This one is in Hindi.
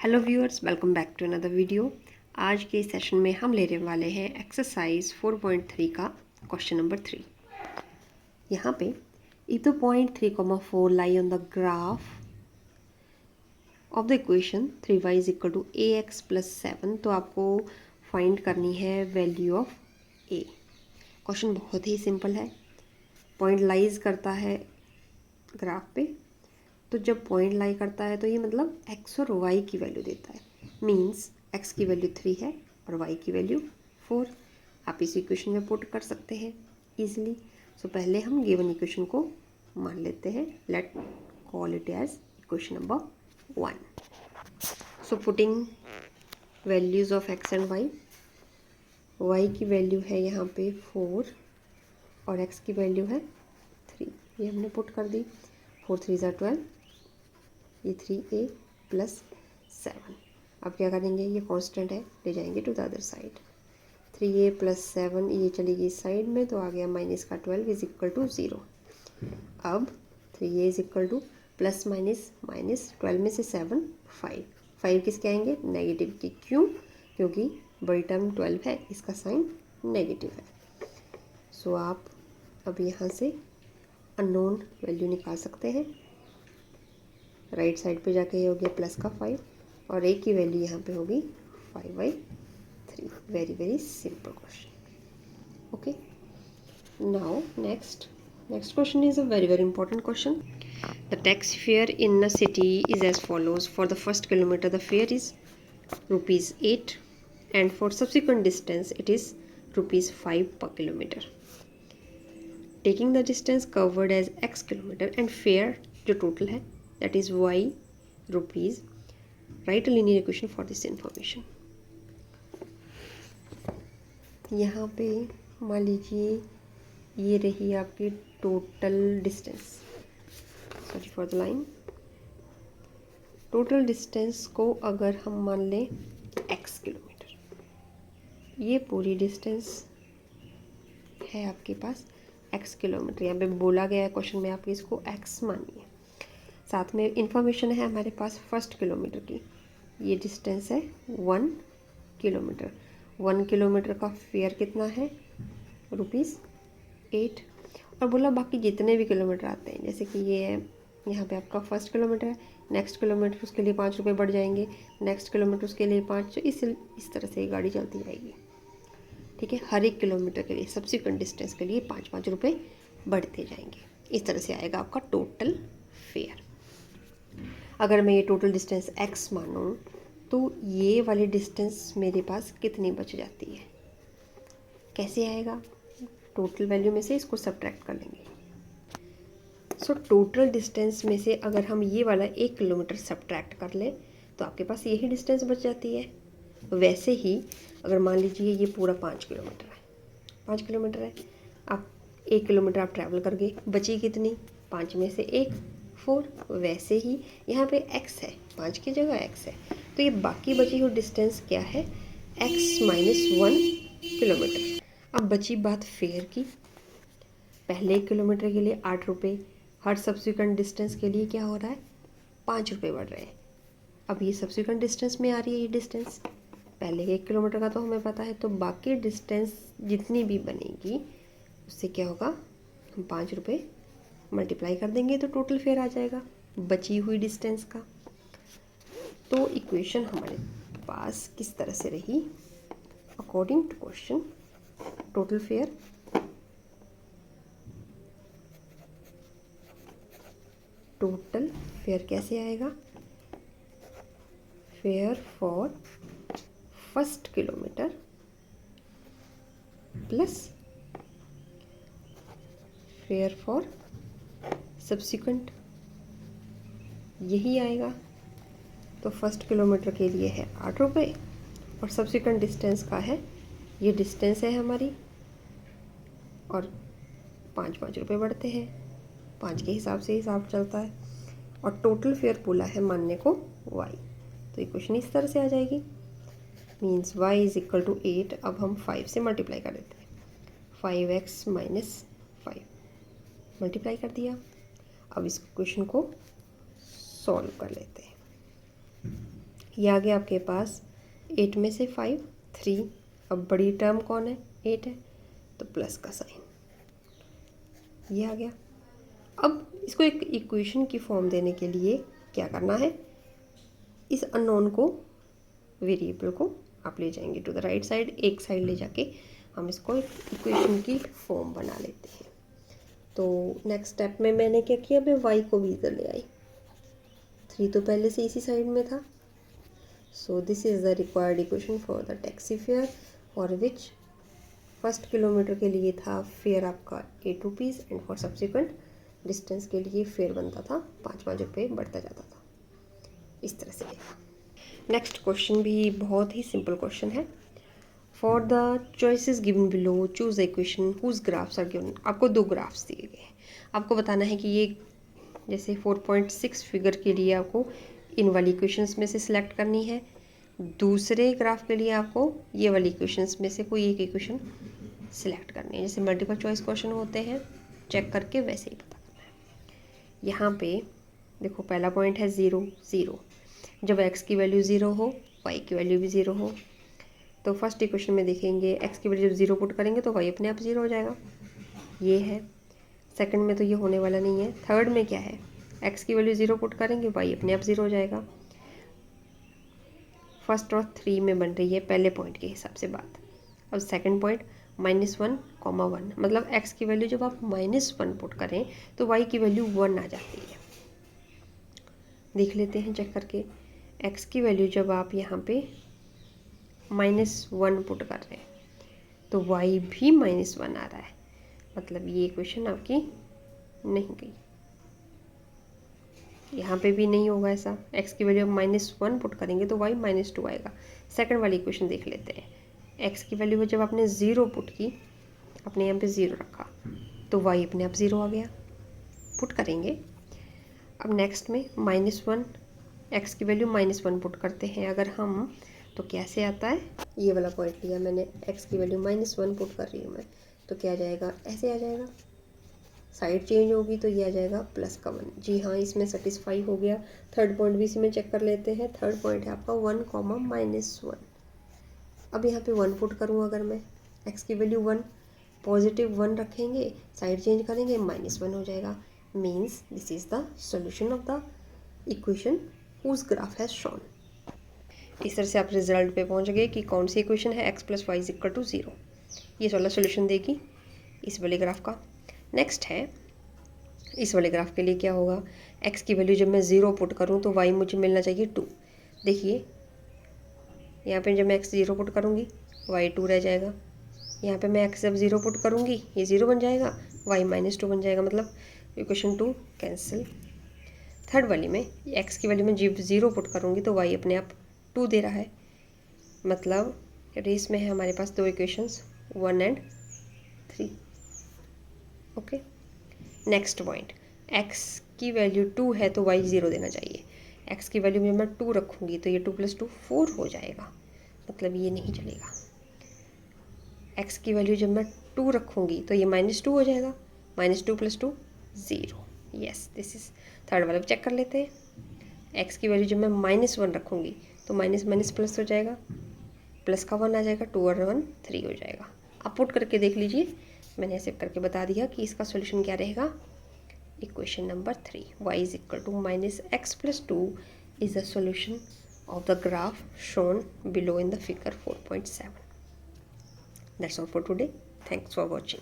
Hello viewers, welcome back to another video. आज के सेशन में हम लेने वाले हैं एक्सरसाइज 4.3 का क्वेश्चन नंबर 3। यहाँ पे if the point 3,4 lie on the graph of the equation 3y is equal to ax plus 7, तो आपको फाइंड करनी है वैल्यू ऑफ a। क्वेश्चन बहुत ही सिंपल है। पॉइंट लाइज करता है ग्राफ पे, तो जब पॉइंट लाई करता है तो ये मतलब x और y की वैल्यू देता है। मींस x की वैल्यू 3 है और y की वैल्यू 4। आप इस इक्वेशन में पुट कर सकते हैं इजीली। सो पहले हम गिवन इक्वेशन को मान लेते हैं। Let call it as equation number 1। So putting values of x and y की वैल्यू है यहाँ पे 4 और x की वैल्यू है 3। ये हमने पुट कर दी। 4 3 ज़ा 12, ये 3a प्लस 7। अब क्या करेंगे, ये कांस्टेंट है, ले जाएंगे to the other side. 3a plus 7 ये चली गई साइड में, तो आ गया माइनस का 12 इज इक्वल टू 0। अब 3a is equal two plus minus minus 12 में से 7 5 किसके आएंगे, नेगेटिव के। क्यों? क्योंकि बड़ी टर्म 12 है, इसका साइन नेगेटिव है। सो आप अब यहाँ से अननोन वैल्यू निकाल सकते हैं। राइट साइड पे जाके ये हो गया प्लस का 5 और a की वैल्यू यहाँ पे होगी 5/3। Very very simple question. Okay, now next question is a very very important question. The tax fare in a city is as follows. For the first kilometre the fare is ₹8 and for subsequent distance it is ₹5 per kilometer. Taking the distance covered as x kilometer and fare जो टोटल है that is y rupees, write a linear equation for this information. यहाँ पे मान लीजिए ये रही आपकी total distance, sorry for the line. Total distance को अगर हम मान लें x किलोमीटर, ये पूरी डिस्टेंस है आपके पास x किलोमीटर। यहाँ पे बोला गया है क्वेश्चन में, आप इसको x मानिए। साथ में इंफॉर्मेशन है हमारे पास फर्स्ट किलोमीटर की। ये डिस्टेंस है 1 किलोमीटर। 1 किलोमीटर का फेयर कितना है, ₹8। और बोला बाकी जितने भी किलोमीटर आते हैं, जैसे कि ये है यहाँ पे आपका फर्स्ट किलोमीटर है, नेक्स्ट किलोमीटर उसके लिए ₹5 बढ़ जाएंगे, नेक्स्ट किलोमीटर उसके लिए 5। इस तरह से ये गाड़ी चलती जाएगी। ठीक है, हर एक किलोमीटर के लिए सब्सिक्वेंट डिस्टेंस के लिए ₹5 बढ़ते जाएंगे। इस तरह से आएगा आपका टोटल फेयर। अगर मैं ये टोटल डिस्टेंस x मानूँ तो ये वाली डिस्टेंस मेरे पास कितनी बच जाती है, कैसे आएगा? टोटल वैल्यू में से इसको सब्ट्रैक्ट कर लेंगे। सो टोटल डिस्टेंस में से अगर हम ये वाला 1 किलोमीटर सब्ट्रैक्ट कर लें तो आपके पास यही डिस्टेंस बच जाती है। वैसे ही अगर मान लीजिए ये पूरा 5 किलोमीटर है, 5 किलोमीटर है, आप 1 किलोमीटर आप ट्रैवल कर गए, बची कितनी, 5 में से 1 4। वैसे ही यहाँ पे x है, 5 की जगह x है, तो ये बाकी बची हुई डिस्टेंस क्या है, x माइनस 1 किलोमीटर। अब बची बात फेयर की। पहले 1 किलोमीटर के लिए ₹8, हर सब्सिक्वेंट डिस्टेंस के लिए क्या हो रहा है, ₹5 बढ़ रहे हैं। अब ये सब्सिक्वेंट डिस्टेंस में आ रही है ये डिस्टेंस, पहले 1 किलोमीटर का तो हमें पता है, तो बाकी डिस्टेंस जितनी भी बनेगी उससे क्या होगा, हम ₹5 मल्टीप्लाई कर देंगे तो टोटल फेयर आ जाएगा बची हुई डिस्टेंस का। तो इक्वेशन हमारे पास किस तरह से रही, according to question total fare कैसे आएगा, fare for first kilometre plus fare for subsequent, यही आएगा। तो फर्स्ट किलोमीटर के लिए है ₹8 और सब्सिक्वेंट डिस्टेंस का है, ये डिस्टेंस है हमारी, और ₹5 बढ़ते हैं, 5 के हिसाब से हिसाब चलता है, और टोटल फेयर बोला है मानने को y। तो इक्वेशन इस तरह से आ जाएगी, means y is equal to 8। अब हम 5 से मल्टीप्लाई कर देते हैं, 5x माइनस 5 मल्टीप्लाई कर दिया। अब इस क्वेश्चन को सॉल्व कर लेते हैं। ये आ गया आपके पास 8 में से 5 3। अब बड़ी टर्म कौन है, 8 है, तो प्लस का साइन ये आ गया। अब इसको एक इक्वेशन की फॉर्म देने के लिए क्या करना है, इस अननोन को, वेरिएबल को आप ले जाएंगे टू द राइट साइड, एक साइड ले जाके हम इसको एक इक्वेशन की फॉर्म बना लेते हैं। तो नेक्स्ट स्टेप में मैंने क्या किया, मैं y को भी इधर ले आई, 3 तो पहले से इसी साइड में था। So this is the required equation for the taxi fare, for which first kilometre के लिए था फेयर आपका 8 rupees and for subsequent distance के लिए फेयर बनता था 5-5 रुपये बढ़ता जाता था, इस तरह से। नेक्स्ट क्वेश्चन भी बहुत ही सिंपल क्वेश्चन है। For the choices given below choose the equation whose graphs are given. आपको 2 ग्राफ्स दिए गए हैं, आपको बताना है कि ये जैसे 4.6 फिगर के लिए आपको इन वाली इक्वेशंस में से सिलेक्ट करनी है, दूसरे ग्राफ के लिए आपको ये वाली इक्वेशंस में से कोई एक इक्वेशन सिलेक्ट करनी है। जैसे मल्टीपल चॉइस क्वेश्चन होते हैं चेक करके, वैसे ही पता करना है। यहाँ पे देखो पहला पॉइंट है 0 0, जब x की वैल्यू 0 हो y की वैल्यू भी 0 हो, तो फर्स्ट इक्वेशन में देखेंगे x की वैल्यू जब 0 पुट करेंगे तो y अपने आप 0 हो जाएगा, ये है। सेकंड में तो ये होने वाला नहीं है। थर्ड में क्या है, x की वैल्यू 0 पुट करेंगे y अपने आप 0 हो जाएगा। फर्स्ट और 3 में बन रही है पहले पॉइंट के हिसाब से बात। अब सेकंड पॉइंट -1, मतलब x की वैल्यू जब आप -1 पुट करें तो y की वैल्यू 1 आ जाती है। देख लेते हैं चेक करके, x की वैल्यू जब आप यहाँ पे -1 पुट कर रहे हैं तो y भी -1 आ रहा है, मतलब ये इक्वेशन आपकी नहीं गई। यहाँ पे भी नहीं होगा ऐसा, x की वैल्यू -1 पुट करेंगे तो y -2 आएगा। सेकंड वाली इक्वेशन देख लेते हैं, x की वैल्यू जब आपने 0 पुट की, आपने यहाँ पे 0 रखा तो y अपने आप 0 आ गया, पुट करेंगे। अब नेक्स्ट में -1, x की वैल्यू -1 पुट करते हैं अगर हम, तो कैसे आता है, ये वाला पॉइंट लिया मैंने, x की वैल्यू -1 पुट कर रही हूँ मैं, तो क्या आ जाएगा, ऐसे आ जाएगा, साइड चेंज होगी तो ये आ जाएगा प्लस का 1। जी हाँ, इसमें सेटिस्फाई हो गया। थर्ड पॉइंट भी इसी में चेक कर लेते हैं। थर्ड पॉइंट है आपका 1, -1। अब यहाँ पे 1 पुट करूँ अगर मैं, x की वैल्यू 1, पॉजिटिव 1 रखेंगे, साइड चेंज करेंगे, -1 हो जाएगा। Means this is the solution of the equation whose graph has shown. इस तरह से आप रिजल्ट पे पहुंच गए कि कौन सी इक्वेशन है x + y = 0। ये वाला सोल्यूशन देगी इस वाले ग्राफ का। नेक्स्ट है इस वाले ग्राफ के लिए क्या होगा, x की वैल्यू जब मैं 0 पुट करूं तो y मुझे मिलना चाहिए 2। देखिए यहाँ पे जब मैं x 0 पुट करूँगी y 2 रह जाएगा, यहाँ पे मैं x जब 0 पुट करूँगी ये 0 बन जाएगा, y -2 बन जाएगा, मतलब इक्वेशन 2 कैंसिल। थर्ड वाली में x की वैल्यू में जब 0 पुट करूँगी तो y अपने आप 2 दे रहा है, मतलब रेस में है हमारे पास 2 इक्वेशंस 1 और 3। ओके, नेक्स्ट पॉइंट, x की वैल्यू 2 है तो y 0 देना चाहिए। x की वैल्यू में मैं 2 रखूँगी तो ये 2 + 2 4 हो जाएगा, मतलब ये नहीं चलेगा। x की वैल्यू जब मैं 2 रखूँगी तो ये -2 हो जाएगा, -2 + 2 0। यस, दिस इज थर्ड वाला चेक कर लेते हैं। x की वैल्यू जब मैं -1 रखूँगी तो माइनस प्लस हो जाएगा, प्लस का 1 आ जाएगा, 2 और 1 3 हो जाएगा। आप पुट करके देख लीजिए, मैंने ऐसे करके बता दिया कि इसका सॉल्यूशन क्या रहेगा। Equation number 3, y = -x + 2 is the solution of the graph shown below in the figure 4.7. That's all for today. Thanks for watching.